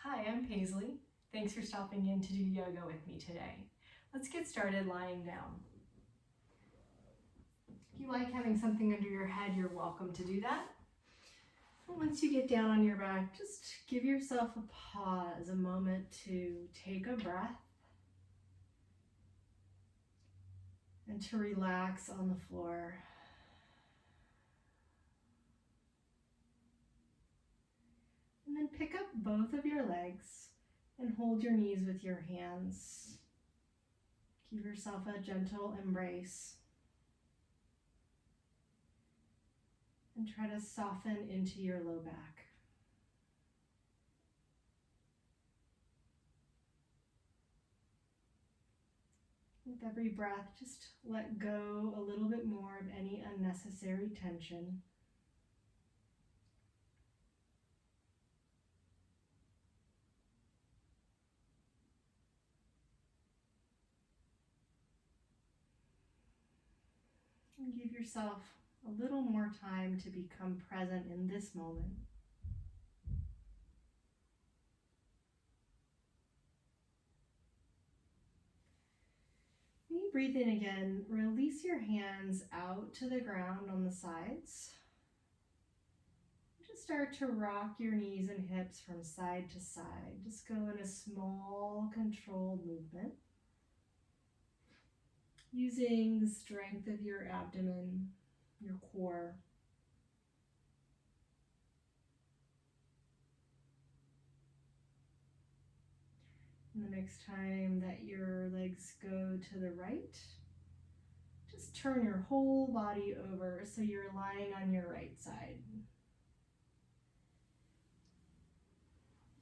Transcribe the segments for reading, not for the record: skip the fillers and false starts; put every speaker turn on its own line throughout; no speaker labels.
Hi, I'm Paisley. Thanks for stopping in to do yoga with me today. Let's get started lying down. If you like having something under your head, you're welcome to do that. And once you get down on your back, just give yourself a pause, a moment to take a breath and to relax on the floor. And then pick up both of your legs and hold your knees with your hands. Give yourself a gentle embrace. And try to soften into your low back. With every breath, just let go a little bit more of any unnecessary tension. And give yourself a little more time to become present in this moment. When you breathe in again, release your hands out to the ground on the sides. Just start to rock your knees and hips from side to side. Just go in a small, controlled movement. Using the strength of your abdomen, your core. And the next time that your legs go to the right, just turn your whole body over so you're lying on your right side.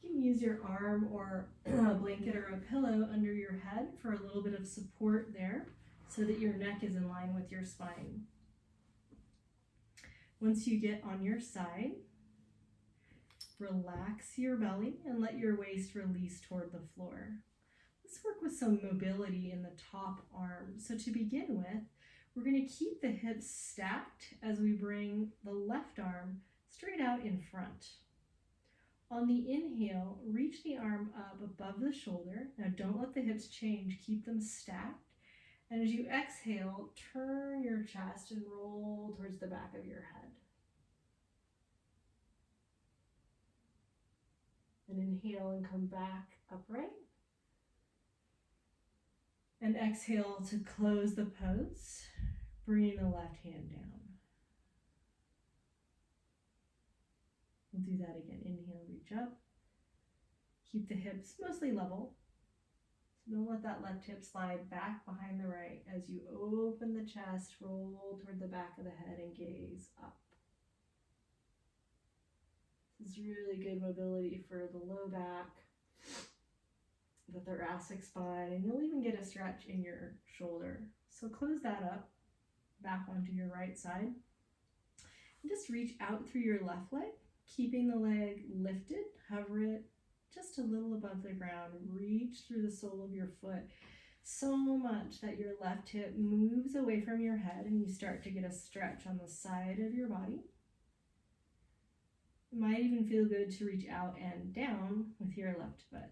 You can use your arm or a blanket or a pillow under your head for a little bit of support there so that your neck is in line with your spine. Once you get on your side, relax your belly and let your waist release toward the floor. Let's work with some mobility in the top arm. So to begin with, we're going to keep the hips stacked as we bring the left arm straight out in front. On the inhale, reach the arm up above the shoulder. Now don't let the hips change, keep them stacked. And as you exhale, turn your chest and roll towards the back of your head. And inhale and come back upright. And exhale to close the pose, bringing the left hand down. We'll do that again. Inhale, reach up. Keep the hips mostly level. So don't let that left hip slide back behind the right as you open the chest, roll toward the back of the head and gaze up. This is really good mobility for the low back, the thoracic spine, and you'll even get a stretch in your shoulder. So close that up, back onto your right side. And just reach out through your left leg, keeping the leg lifted, hover it just a little above the ground. Reach through the sole of your foot so much that your left hip moves away from your head and you start to get a stretch on the side of your body. It might even feel good to reach out and down with your left foot.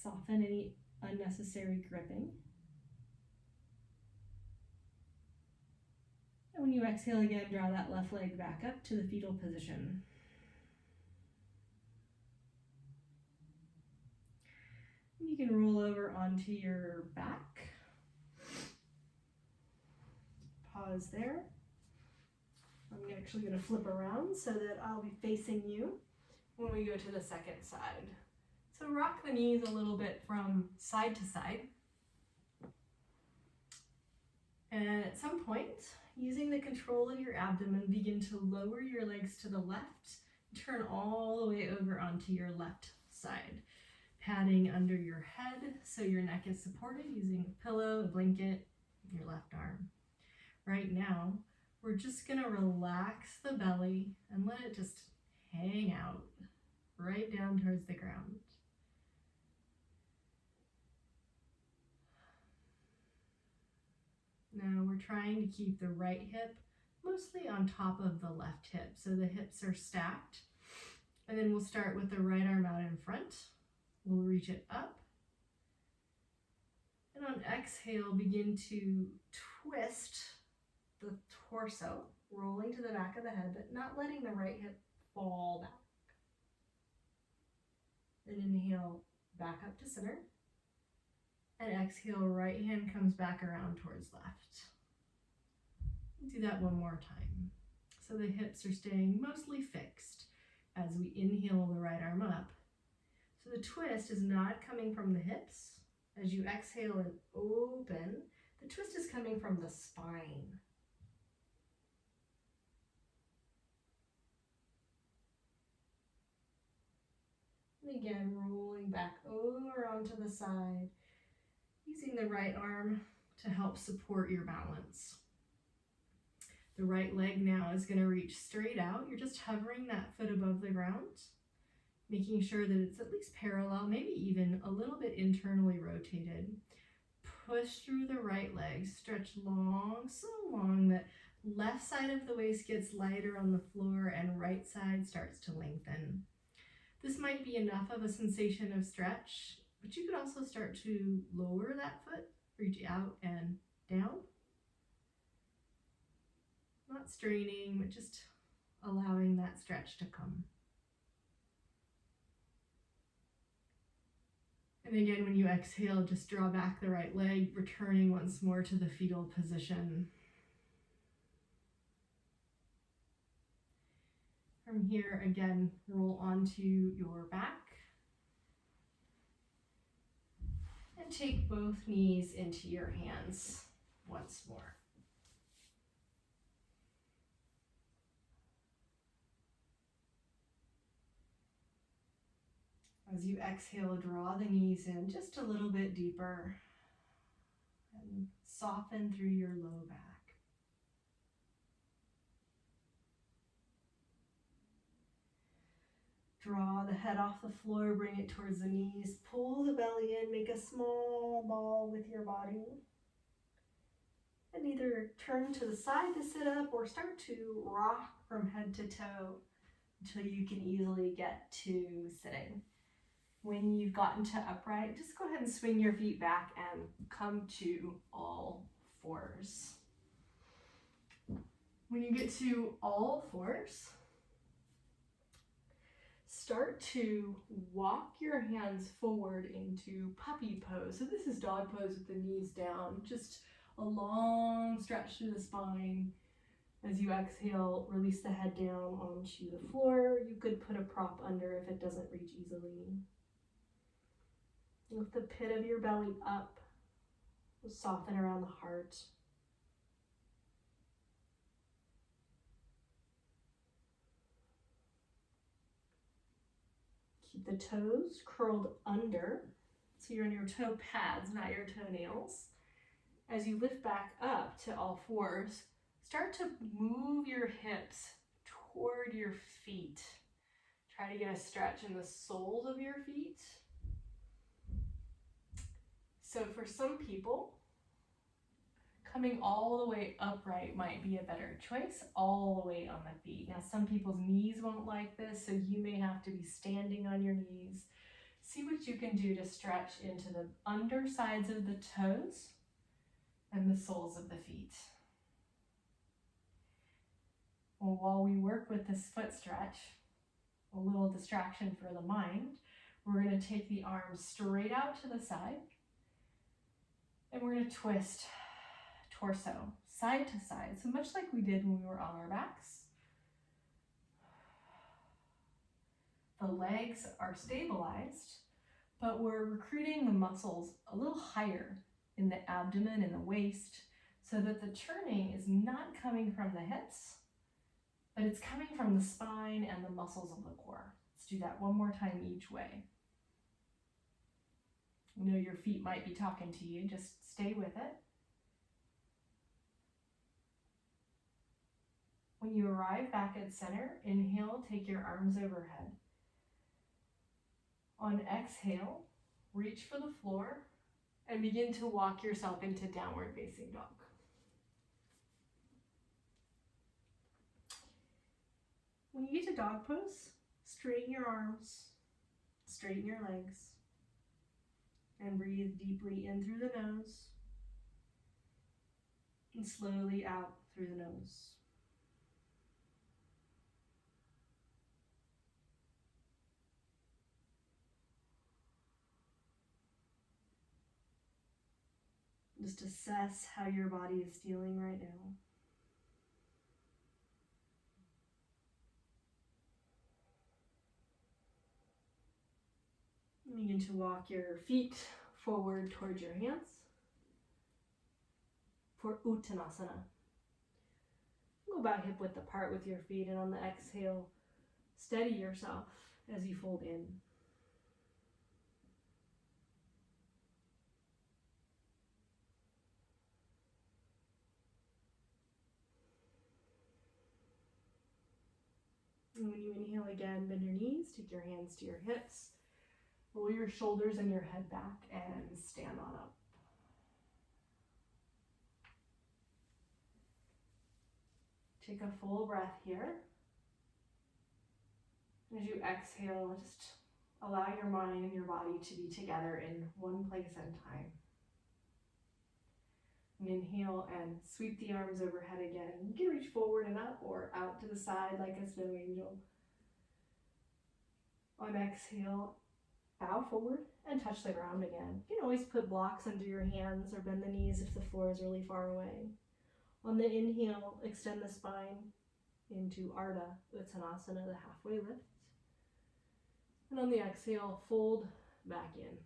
Soften any unnecessary gripping. And when you exhale again, draw that left leg back up to the fetal position. And you can roll over onto your back. Pause there. I'm actually going to flip around so that I'll be facing you when we go to the second side. So rock the knees a little bit from side to side. And at some point, using the control of your abdomen, begin to lower your legs to the left. Turn all the way over onto your left side. Padding under your head so your neck is supported using a pillow, a blanket, your left arm. Right now, we're just going to relax the belly and let it just hang out right down towards the ground. Now we're trying to keep the right hip mostly on top of the left hip. So the hips are stacked. And then we'll start with the right arm out in front. We'll reach it up. And on exhale, begin to twist the torso, rolling to the back of the head, but not letting the right hip fall back. Then inhale, back up to center. And exhale, right hand comes back around towards left. Do that one more time. So the hips are staying mostly fixed as we inhale the right arm up. So the twist is not coming from the hips. As you exhale and open, the twist is coming from the spine. And again, rolling back over onto the side, using the right arm to help support your balance. The right leg now is going to reach straight out. You're just hovering that foot above the ground, making sure that it's at least parallel, maybe even a little bit internally rotated. Push through the right leg, stretch long, so long that left side of the waist gets lighter on the floor and right side starts to lengthen. This might be enough of a sensation of stretch, but you could also start to lower that foot, reach out and down. Not straining, but just allowing that stretch to come. And again, when you exhale, just draw back the right leg, returning once more to the fetal position. From here, again, roll onto your back. And take both knees into your hands once more. As you exhale, draw the knees in just a little bit deeper and soften through your low back. Draw the head off the floor, bring it towards the knees, pull the belly in, make a small ball with your body. And either turn to the side to sit up or start to rock from head to toe until you can easily get to sitting. When you've gotten to upright, just go ahead and swing your feet back and come to all fours. When you get to all fours, start to walk your hands forward into puppy pose. So this is dog pose with the knees down, just a long stretch through the spine. As you exhale, release the head down onto the floor. You could put a prop under if it doesn't reach easily. Lift the pit of your belly up, soften around the heart. Keep the toes curled under, so you're on your toe pads, not your toenails. As you lift back up to all fours, start to move your hips toward your feet. Try to get a stretch in the soles of your feet. So for some people, coming all the way upright might be a better choice, all the way on the feet. Now, some people's knees won't like this, so you may have to be standing on your knees. See what you can do to stretch into the undersides of the toes and the soles of the feet. Well, while we work with this foot stretch, a little distraction for the mind, we're going to take the arms straight out to the side, and we're going to twist torso side to side, so much like we did when we were on our backs. The legs are stabilized, but we're recruiting the muscles a little higher in the abdomen and the waist so that the turning is not coming from the hips, but it's coming from the spine and the muscles of the core. Let's do that one more time each way. You know your feet might be talking to you, just stay with it. When you arrive back at center, inhale, take your arms overhead. On exhale, reach for the floor and begin to walk yourself into downward facing dog. you get to dog pose, straighten your arms, straighten your legs, and breathe deeply in through the nose and slowly out through the nose. Just assess how your body is feeling right now. Begin to walk your feet forward towards your hands for Uttanasana. Go about hip width apart with your feet, and on the exhale, steady yourself as you fold in. And when you inhale again, bend your knees, take your hands to your hips, roll your shoulders and your head back, and stand on up. Take a full breath here. As you exhale, just allow your mind and your body to be together in one place at a time. And inhale and sweep the arms overhead again. You can reach forward and up or out to the side like a snow angel. On exhale, bow forward and touch the ground again. You can always put blocks under your hands or bend the knees if the floor is really far away. On the inhale, extend the spine into Ardha Uttanasana, the halfway lift. And on the exhale, fold back in.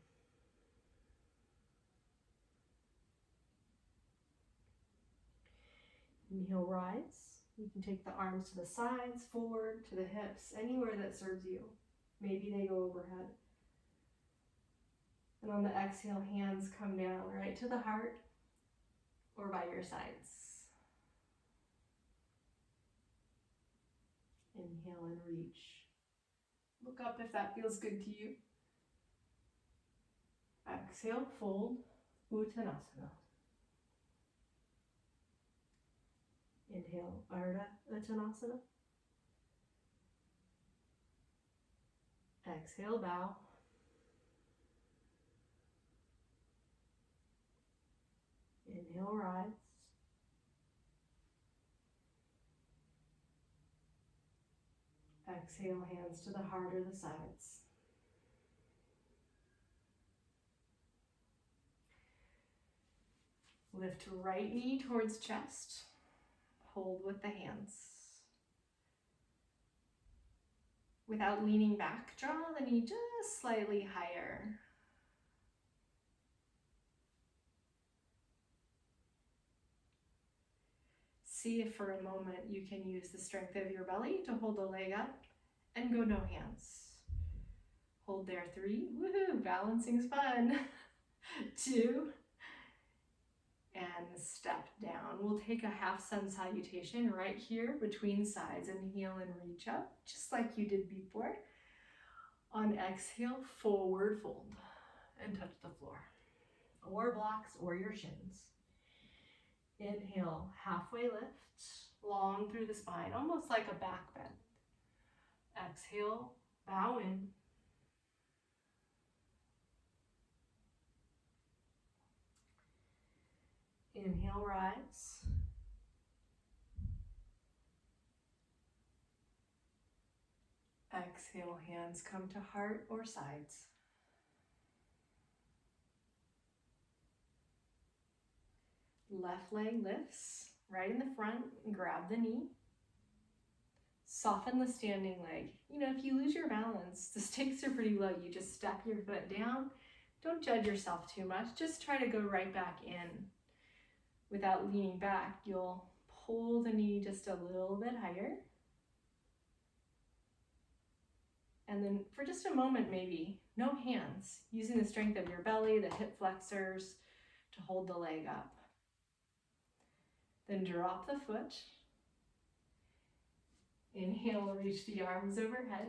Inhale, rise. You can take the arms to the sides, forward, to the hips, anywhere that serves you. Maybe they go overhead. And on the exhale, hands come down right to the heart or by your sides. Inhale and reach. Look up if that feels good to you. Exhale, fold, Uttanasana. Inhale, Ardha Uttanasana. Exhale, bow. Inhale, rise. Exhale, hands to the heart or the sides. Lift right knee towards chest. Hold with the hands. Without leaning back, draw the knee just slightly higher. See if for a moment you can use the strength of your belly to hold the leg up and go no hands. Hold there, 3, woohoo, balancing's fun. 2, and step down. We'll take a half sun salutation right here between sides. Inhale and reach up, just like you did before. On exhale, forward fold and touch the floor, or blocks or your shins. Inhale, halfway lift, long through the spine, almost like a back bend. Exhale, bow in. Inhale, rise. Exhale, hands come to heart or sides. Left leg lifts right in the front, grab the knee. Soften the standing leg. You know, if you lose your balance, the stakes are pretty low. You just step your foot down. Don't judge yourself too much. Just try to go right back in. Without leaning back, you'll pull the knee just a little bit higher. And then for just a moment, maybe, no hands, using the strength of your belly, the hip flexors to hold the leg up. Then drop the foot. Inhale, reach the arms overhead.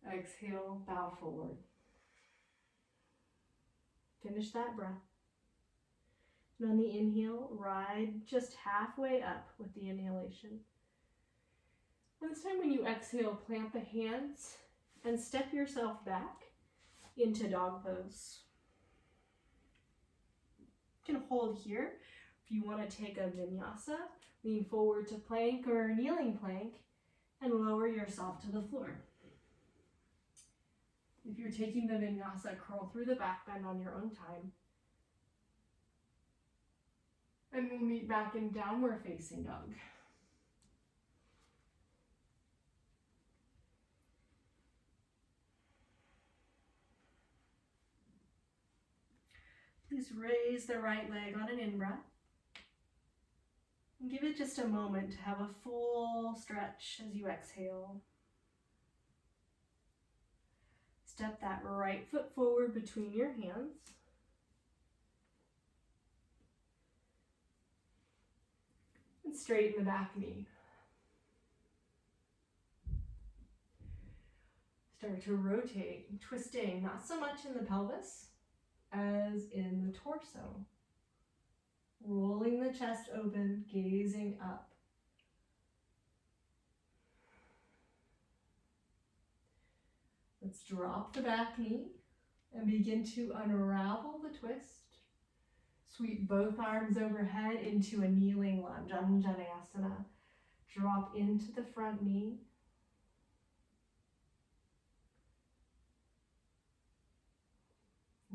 Exhale, bow forward. Finish that breath. And on the inhale, ride just halfway up with the inhalation. This time when you exhale, plant the hands and step yourself back into dog pose. You can hold here. If you want to take a vinyasa, lean forward to plank or kneeling plank and lower yourself to the floor. If you're taking the vinyasa, curl through the back bend on your own time. And we'll meet back in downward facing dog. Please raise the right leg on an in-breath. And give it just a moment to have a full stretch as you exhale. Step that right foot forward between your hands. And straighten the back knee. Start to rotate, twisting, not so much in the pelvis as in the torso. Rolling the chest open, gazing up. Let's drop the back knee and begin to unravel the twist. Sweep both arms overhead into a kneeling lunge, Anjaneyasana. Drop into the front knee.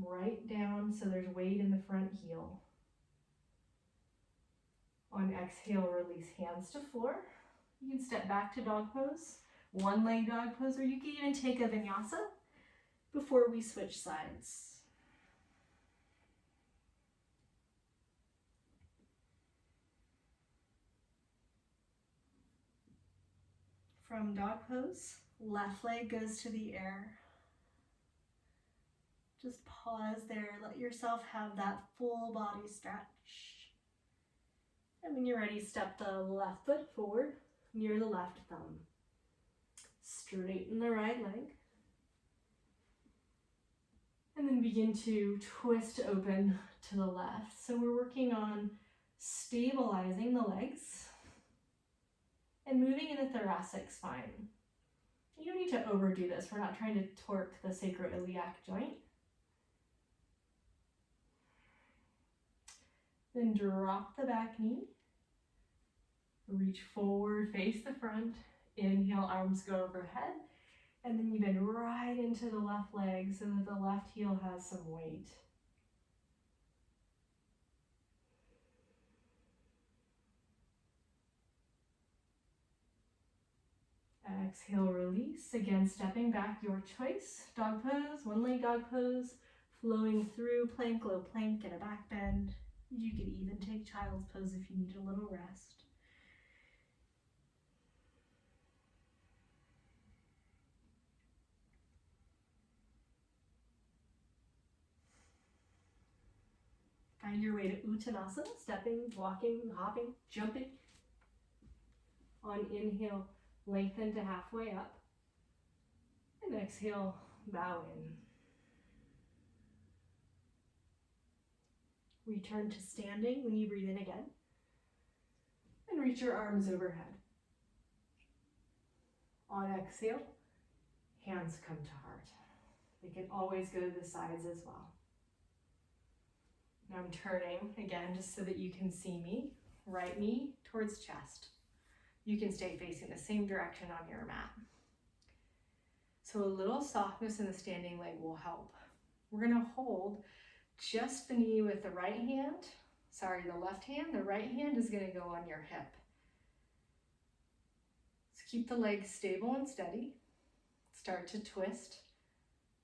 Right down so there's weight in the front heel. On exhale, release hands to floor. You can step back to dog pose, one leg dog pose, or you can even take a vinyasa before we switch sides. From dog pose, left leg goes to the air. Just pause there, let yourself have that full body stretch. And when you're ready, step the left foot forward near the left thumb. Straighten the right leg. And then begin to twist open to the left. So we're working on stabilizing the legs and moving in the thoracic spine. You don't need to overdo this. We're not trying to torque the sacroiliac joint. Then drop the back knee. Reach forward, face the front. Inhale, arms go overhead. And then you bend right into the left leg so that the left heel has some weight. Exhale, release. Again, stepping back, your choice. Dog pose, one leg dog pose, flowing through plank, low plank, and a back bend. You could even take child's pose if you need a little rest. Find your way to Uttanasana, stepping, walking, hopping, jumping. On inhale, lengthen to halfway up. And exhale, bow in. Return to standing when you breathe in again. And reach your arms overhead. On exhale, hands come to heart. They can always go to the sides as well. Now I'm turning again just so that you can see me. Right knee towards chest. You can stay facing the same direction on your mat. So a little softness in the standing leg will help. We're going to hold just the knee with the right hand. The left hand. The right hand is going to go on your hip. So keep the leg stable and steady. Start to twist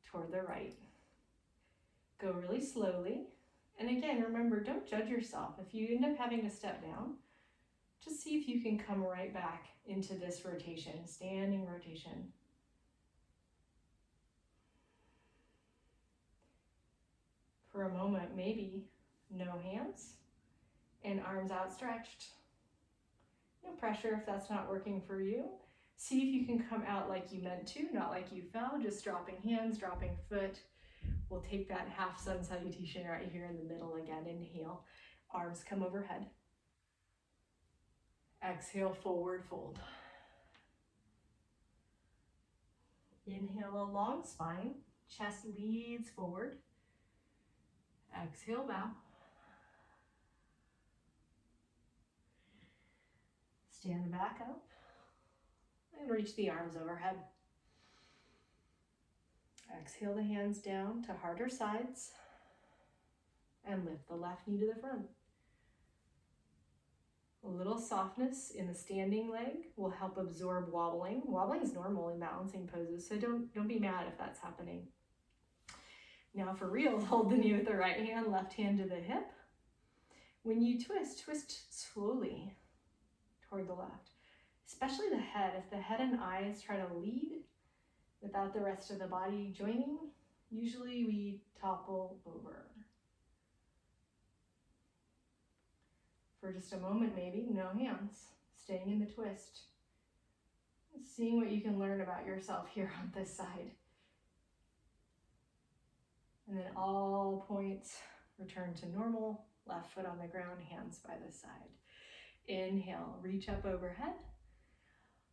toward the right. Go really slowly. And again, remember, don't judge yourself. If you end up having to step down, just see if you can come right back into this rotation, standing rotation. For a moment, maybe no hands and arms outstretched. No pressure if that's not working for you. See if you can come out like you meant to, not like you fell, just dropping hands, dropping foot. We'll take that half sun salutation right here in the middle again. Inhale, arms come overhead. Exhale, forward fold. Inhale a long spine, chest leads forward. Exhale, bow. Stand back up and reach the arms overhead. Exhale the hands down to harder sides and lift the left knee to the front. A little softness in the standing leg will help absorb wobbling. Wobbling is normal in balancing poses, so don't be mad if that's happening. Now for real, hold the knee with the right hand, left hand to the hip. When you twist, twist slowly toward the left, especially the head. If the head and eyes try to lead without the rest of the body joining, usually we topple over. For just a moment maybe, no hands, staying in the twist. Seeing what you can learn about yourself here on this side. And then all points return to normal, left foot on the ground, hands by the side. Inhale, reach up overhead.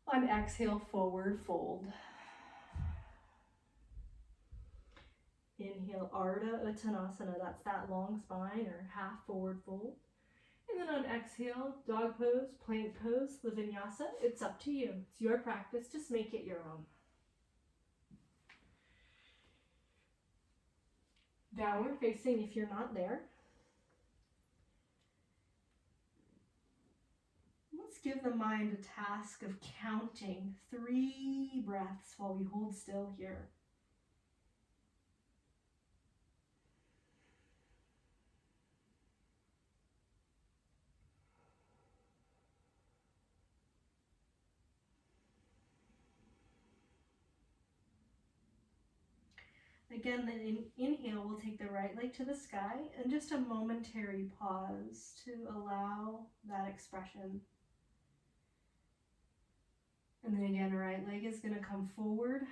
On exhale, forward fold. Inhale, Ardha Uttanasana, that's that long spine or half forward fold. And then on exhale, dog pose, plank pose, the vinyasa, it's up to you. It's your practice, just make it your own. Downward facing if you're not there. Let's give the mind a task of counting 3 breaths while we hold still here. Again, the inhale, we'll take the right leg to the sky and just a momentary pause to allow that expression. And then again, right leg is going to come forward,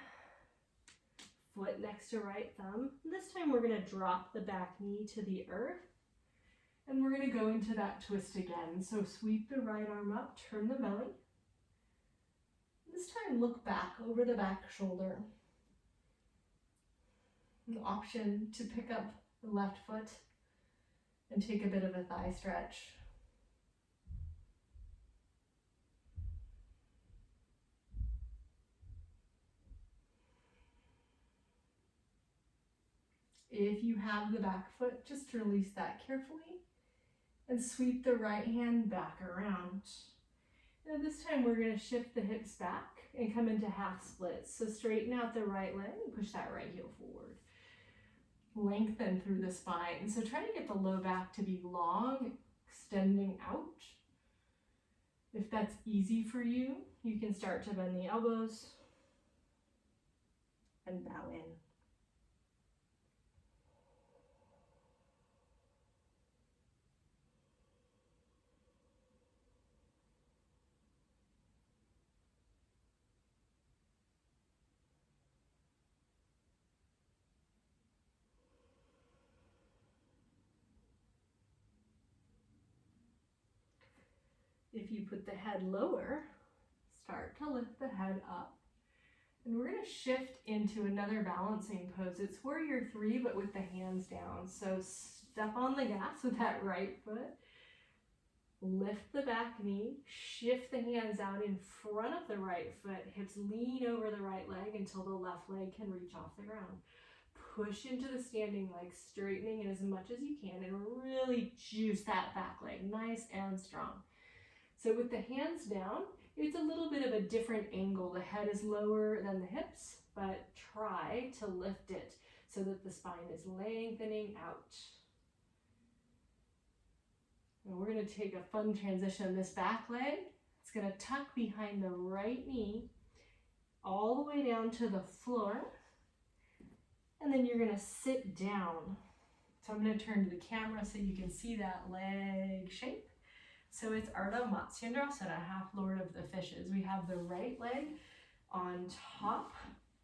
foot next to right thumb. This time we're going to drop the back knee to the earth and we're going to go into that twist again. So sweep the right arm up, turn the belly. This time look back over the back shoulder. An option to pick up the left foot and take a bit of a thigh stretch. If you have the back foot, just release that carefully and sweep the right hand back around. Now this time we're going to shift the hips back and come into half splits. So straighten out the right leg and push that right heel forward. Lengthen through the spine. So try to get the low back to be long, extending out. If that's easy for you, you can start to bend the elbows and bow in. If you put the head lower, start to lift the head up. And we're going to shift into another balancing pose. It's warrior 3, but with the hands down. So step on the gas with that right foot. Lift the back knee. Shift the hands out in front of the right foot. Hips lean over the right leg until the left leg can reach off the ground. Push into the standing leg, straightening it as much as you can, and really juice that back leg, nice and strong. So with the hands down, it's a little bit of a different angle. The head is lower than the hips, but try to lift it so that the spine is lengthening out. And we're going to take a fun transition. This back leg, it's going to tuck behind the right knee all the way down to the floor. And then you're going to sit down. So I'm going to turn to the camera so you can see that leg shape. So it's Ardha Matsyendrasana, half Lord of the Fishes. We have the right leg on top,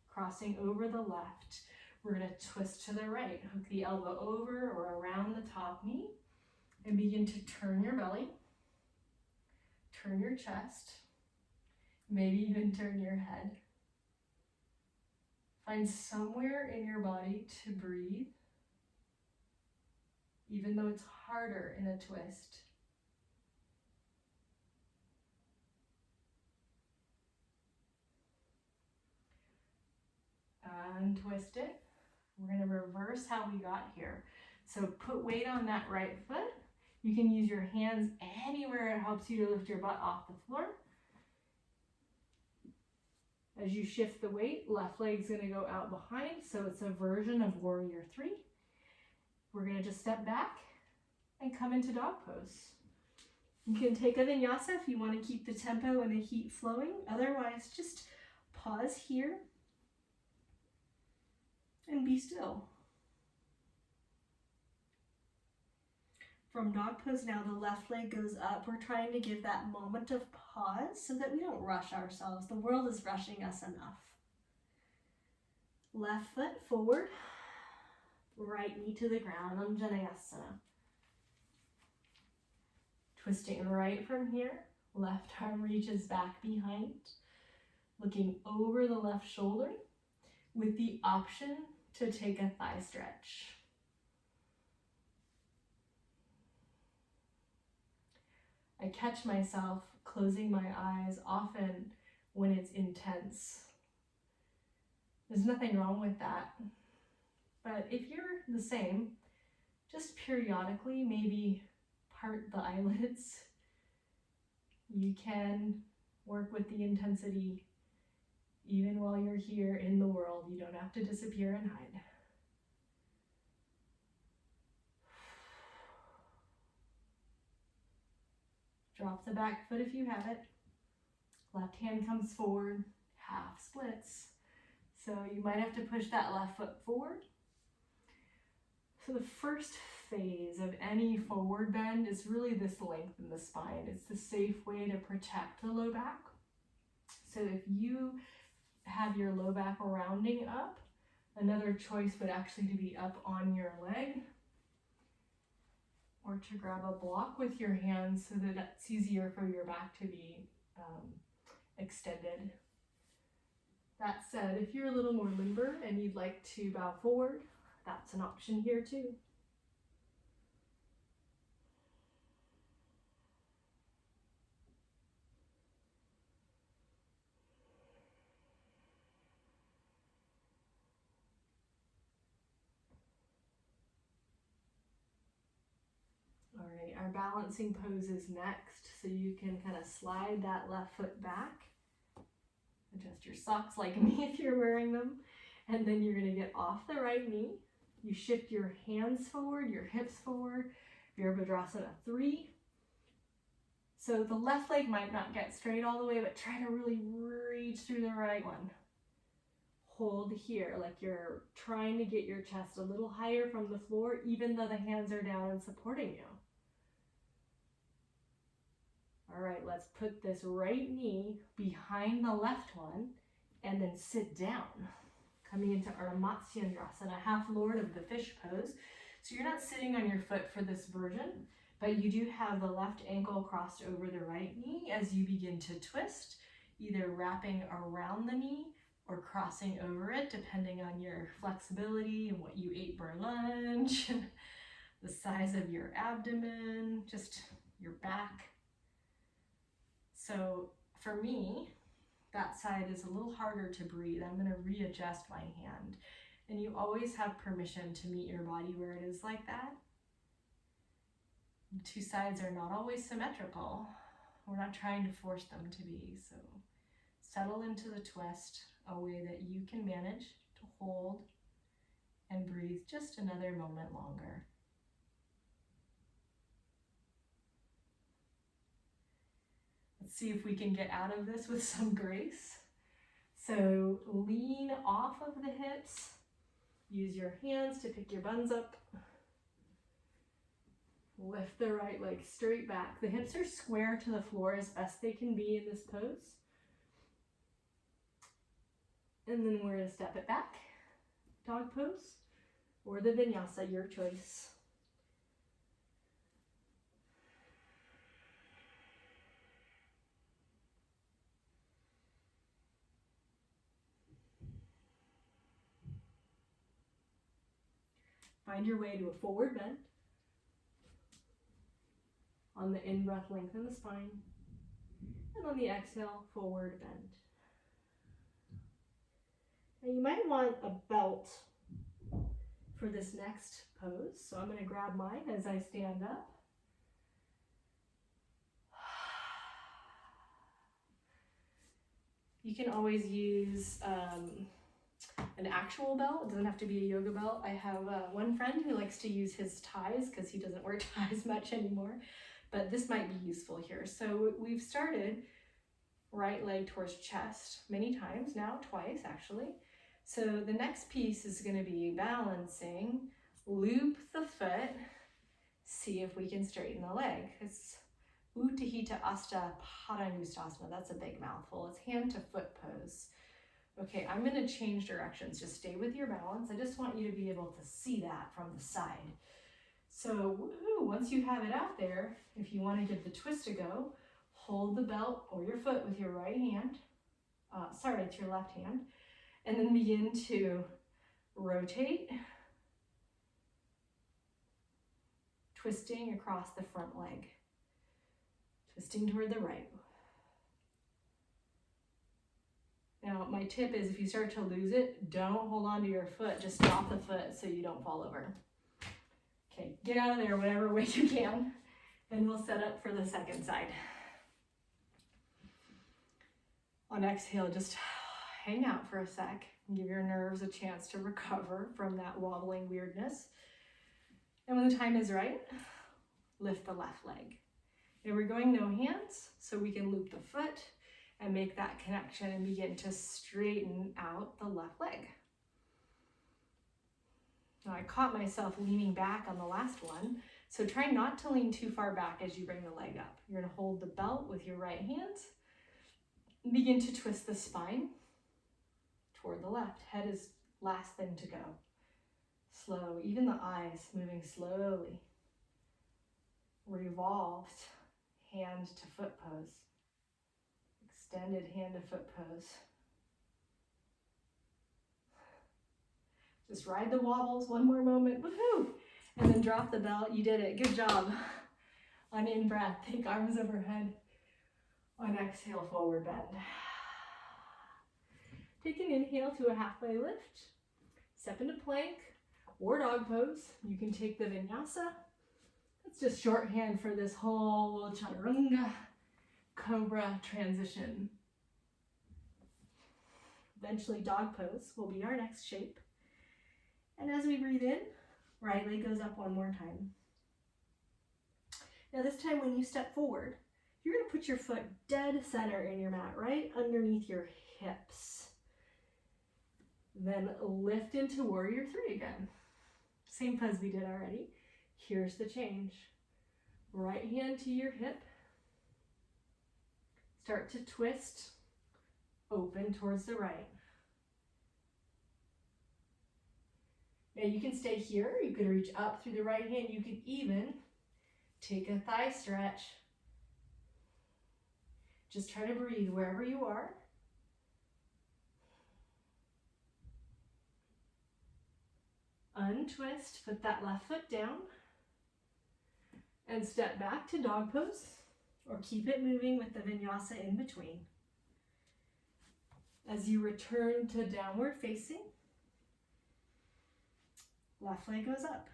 crossing over the left. We're going to twist to the right, hook the elbow over or around the top knee, and begin to turn your belly, turn your chest, maybe even turn your head. Find somewhere in your body to breathe, even though it's harder in a twist. Untwist it. We're going to reverse how we got here. So put weight on that right foot. You can use your hands anywhere it helps you to lift your butt off the floor. As you shift the weight, left leg's going to go out behind, so it's a version of warrior 3. We're going to just step back and come into dog pose. You can take a vinyasa if you want to keep the tempo and the heat flowing. Otherwise, just pause here and be still. From dog pose now, the left leg goes up. We're trying to give that moment of pause so that we don't rush ourselves. The world is rushing us enough. Left foot forward, right knee to the ground, Anjaneyasana. Twisting right from here, left arm reaches back behind, looking over the left shoulder with the option to take a thigh stretch. I catch myself closing my eyes often when it's intense. There's nothing wrong with that. But if you're the same, just periodically maybe part the eyelids. You can work with the intensity even while you're here in the world. You don't have to disappear and hide. Drop the back foot if you have it. Left hand comes forward, half splits. So you might have to push that left foot forward. So the first phase of any forward bend is really this length in the spine. It's the safe way to protect the low back. So if you have your low back rounding up, another choice would actually to be up on your leg, or to grab a block with your hands so that it's easier for your back to be extended. That said, if you're a little more limber and you'd like to bow forward, that's an option here too. All right, our balancing pose is next. So you can kind of slide that left foot back. Adjust your socks like me if you're wearing them. And then you're going to get off the right knee. You shift your hands forward, your hips forward, Virabhadrasana 3. So the left leg might not get straight all the way, but try to really reach through the right one. Hold here, like you're trying to get your chest a little higher from the floor, even though the hands are down and supporting you. All right, let's put this right knee behind the left one and then sit down. Coming into Ardha Matsyendrasana, half lord of the fish pose. So you're not sitting on your foot for this version, but you do have the left ankle crossed over the right knee as you begin to twist, either wrapping around the knee or crossing over it, depending on your flexibility and what you ate for lunch, the size of your abdomen, just your back. So for me, that side is a little harder to breathe. I'm going to readjust my hand. And you always have permission to meet your body where it is like that. The two sides are not always symmetrical. We're not trying to force them to be. So settle into the twist a way that you can manage to hold and breathe just another moment longer. Let's see if we can get out of this with some grace. So lean off of the hips. Use your hands to pick your buns up. Lift the right leg straight back. The hips are square to the floor as best they can be in this pose. And then we're going to step it back. Dog pose or the vinyasa, your choice. Find your way to a forward bend. On the in-breath, lengthen the spine. And on the exhale, forward bend. Now you might want a belt for this next pose. So I'm going to grab mine as I stand up. You can always use an actual belt. It doesn't have to be a yoga belt. I have one friend who likes to use his ties because he doesn't wear ties much anymore, but this might be useful here. So we've started right leg towards chest many times now, twice actually. So the next piece is going to be balancing, loop the foot, see if we can straighten the leg. It's Uttahita Asta Padanustasana. That's a big mouthful. It's hand to foot pose. Okay, I'm going to change directions. Just stay with your balance. I just want you to be able to see that from the side. So woohoo, once you have it out there, if you want to give the twist a go, hold the belt or your foot with your right hand. It's your left hand. And then begin to rotate, twisting across the front leg, twisting toward the right. Now, my tip is if you start to lose it, don't hold on to your foot, just drop the foot so you don't fall over. Okay, get out of there whatever way you can, and we'll set up for the second side. On exhale, just hang out for a sec and give your nerves a chance to recover from that wobbling weirdness. And when the time is right, lift the left leg. And we're going no hands, so we can loop the foot and make that connection and begin to straighten out the left leg. Now I caught myself leaning back on the last one, so try not to lean too far back as you bring the leg up. You're going to hold the belt with your right hand. Begin to twist the spine toward the left. Head is last thing to go. Slow, even the eyes moving slowly. Revolved hand to foot pose. Extended hand to foot pose. Just ride the wobbles one more moment. Woohoo! And then drop the belt. You did it. Good job. On in-breath, take arms overhead. On exhale, forward bend. Take an inhale to a halfway lift. Step into plank or dog pose. You can take the vinyasa. That's just shorthand for this whole chaturanga cobra transition. Eventually dog pose will be our next shape. And as we breathe in, right leg goes up one more time. Now this time when you step forward, you're going to put your foot dead center in your mat, right underneath your hips. Then lift into warrior three again. Same pose we did already. Here's the change. Right hand to your hip. Start to twist, open towards the right. Now you can stay here. You can reach up through the right hand. You can even take a thigh stretch. Just try to breathe wherever you are. Untwist, put that left foot down, and step back to dog pose, or keep it moving with the vinyasa in between. As you return to downward facing, left leg goes up.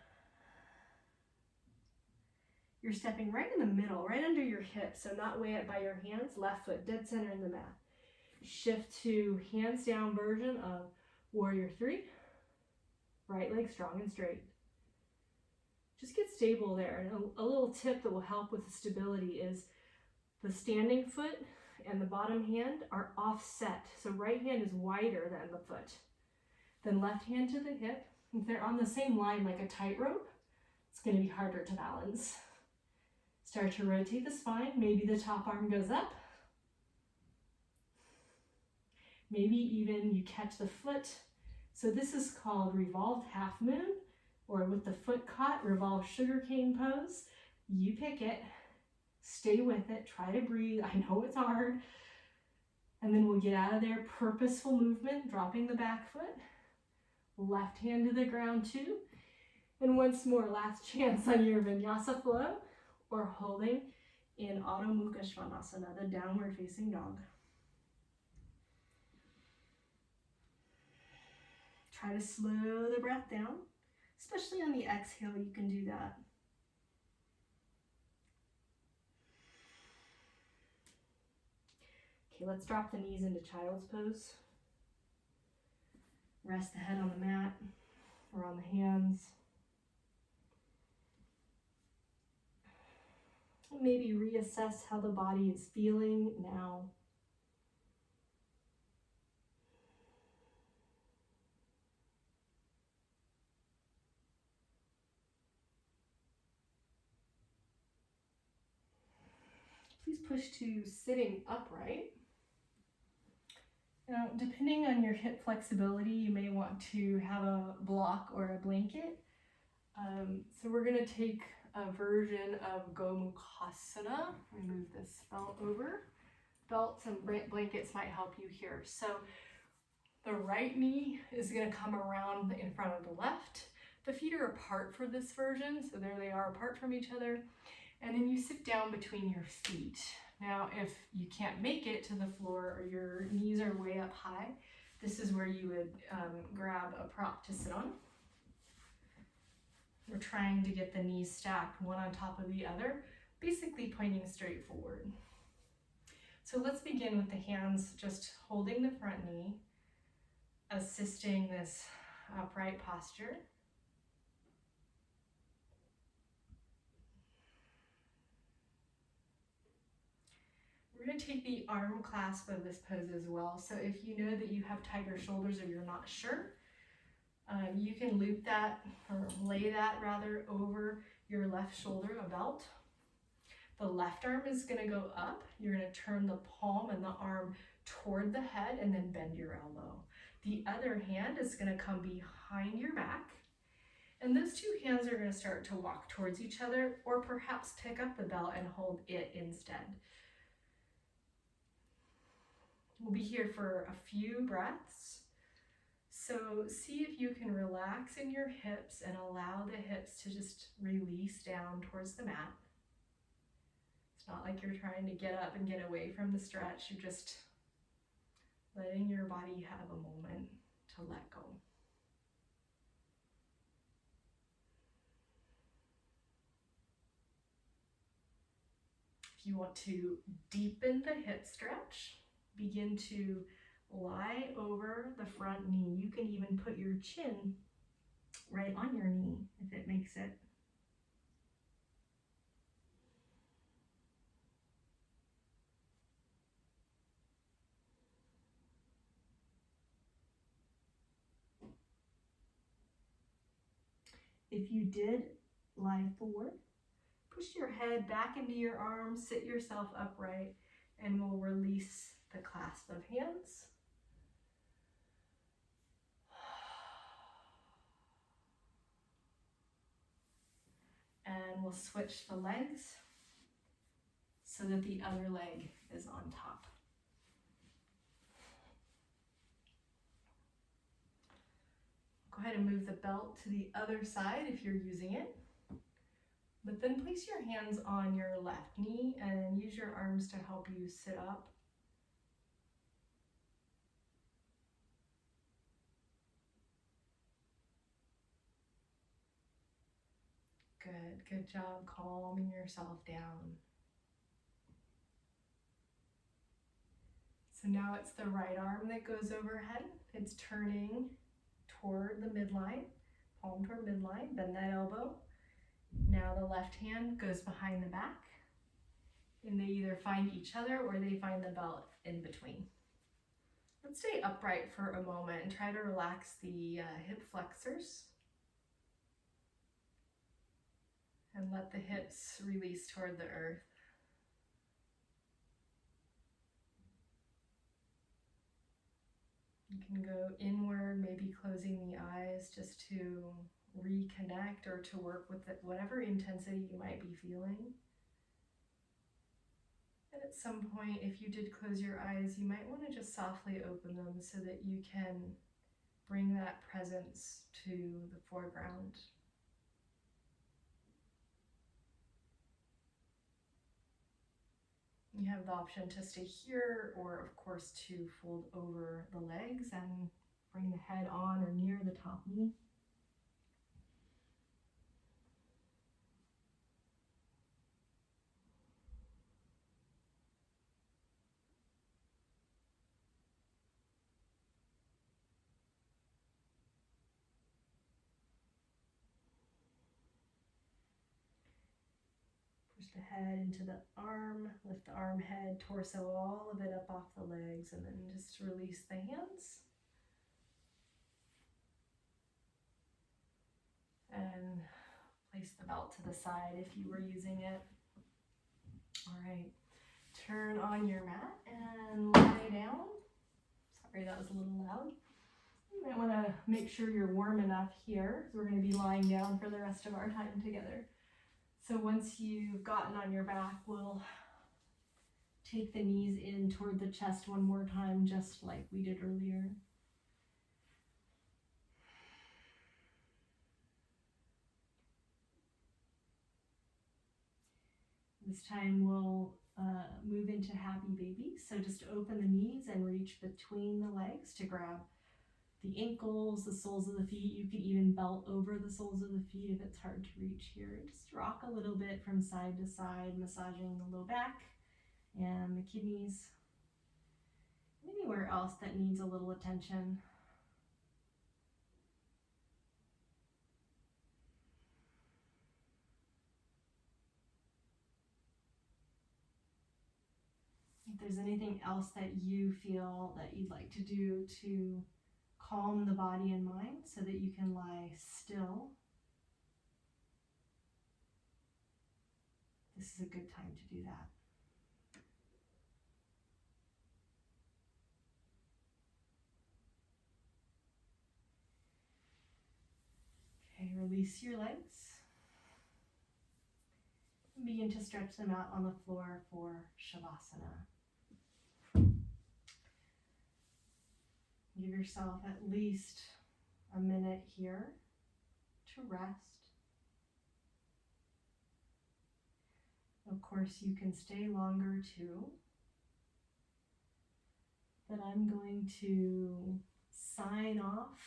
You're stepping right in the middle, right under your hips, so not way up by your hands, left foot dead center in the mat. Shift to hands down version of warrior three. Right leg strong and straight. Just get stable there. And a little tip that will help with the stability is the standing foot and the bottom hand are offset. So right hand is wider than the foot. Then left hand to the hip. If they're on the same line like a tightrope, it's going to be harder to balance. Start to rotate the spine. Maybe the top arm goes up. Maybe even you catch the foot. So this is called revolved half moon, or with the foot caught, revolved sugarcane pose. You pick it, stay with it, try to breathe. I know it's hard. And then we'll get out of there. Purposeful movement, dropping the back foot. Left hand to the ground too. And once more, last chance on your vinyasa flow or holding in Adho Mukha Svanasana, the downward facing dog. Try to slow the breath down, especially on the exhale, you can do that. Okay, let's drop the knees into child's pose. Rest the head on the mat or on the hands. Maybe reassess how the body is feeling now. Please push to sitting upright. Now, depending on your hip flexibility, you may want to have a block or a blanket. So we're going to take a version of Gomukhasana. Let me move this belt over. Belts and blankets might help you here. So the right knee is going to come around in front of the left. The feet are apart for this version, so there they are apart from each other. And then you sit down between your feet. Now, if you can't make it to the floor or your knees are way up high, this is where you would grab a prop to sit on. We're trying to get the knees stacked one on top of the other, basically pointing straight forward. So let's begin with the hands just holding the front knee, assisting this upright posture. We're going to take the arm clasp of this pose as well. So if you know that you have tighter shoulders or you're not sure, you can loop that or lay that rather over your left shoulder, a belt. The left arm is going to go up. You're going to turn the palm and the arm toward the head and then bend your elbow. The other hand is going to come behind your back. And those two hands are going to start to walk towards each other, or perhaps pick up the belt and hold it instead. We'll be here for a few breaths. So see if you can relax in your hips and allow the hips to just release down towards the mat. It's not like you're trying to get up and get away from the stretch. You're just letting your body have a moment to let go. If you want to deepen the hip stretch, begin to lie over the front knee. You can even put your chin right on your knee if it makes it. If you did lie forward, push your head back into your arms, sit yourself upright, and we'll release the clasp of hands. And we'll switch the legs so that the other leg is on top. Go ahead and move the belt to the other side if you're using it. But then place your hands on your left knee and use your arms to help you sit up. Good job calming yourself down. So now it's the right arm that goes overhead. It's turning toward the midline, palm toward midline, bend that elbow. Now the left hand goes behind the back, and they either find each other or they find the belt in between. Let's stay upright for a moment and try to relax the hip flexors. And let the hips release toward the earth. You can go inward, maybe closing the eyes just to reconnect or to work with whatever intensity you might be feeling. And at some point, if you did close your eyes, you might want to just softly open them so that you can bring that presence to the foreground. You have the option to stay here, or of course to fold over the legs and bring the head on or near the top knee. Push the head into the arm, lift the arm, head, torso, all of it up off the legs, and then just release the hands. And place the belt to the side if you were using it. All right, turn on your mat and lie down. Sorry, that was a little loud. You might want to make sure you're warm enough here, because we're going to be lying down for the rest of our time together. So once you've gotten on your back, we'll take the knees in toward the chest one more time, just like we did earlier. This time we'll move into happy baby. So just open the knees and reach between the legs to grab the ankles, the soles of the feet. You can even belt over the soles of the feet if it's hard to reach here. Just rock a little bit from side to side, massaging the low back and the kidneys. Anywhere else that needs a little attention. If there's anything else that you feel that you'd like to do to calm the body and mind so that you can lie still, this is a good time to do that. Okay, release your legs. Begin to stretch them out on the floor for Shavasana. Give yourself at least a minute here to rest. Of course, you can stay longer too, but I'm going to sign off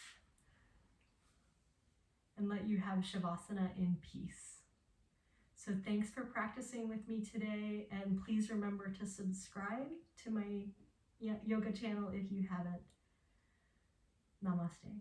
and let you have Shavasana in peace. So thanks for practicing with me today, and please remember to subscribe to my yoga channel if you haven't. Namaste.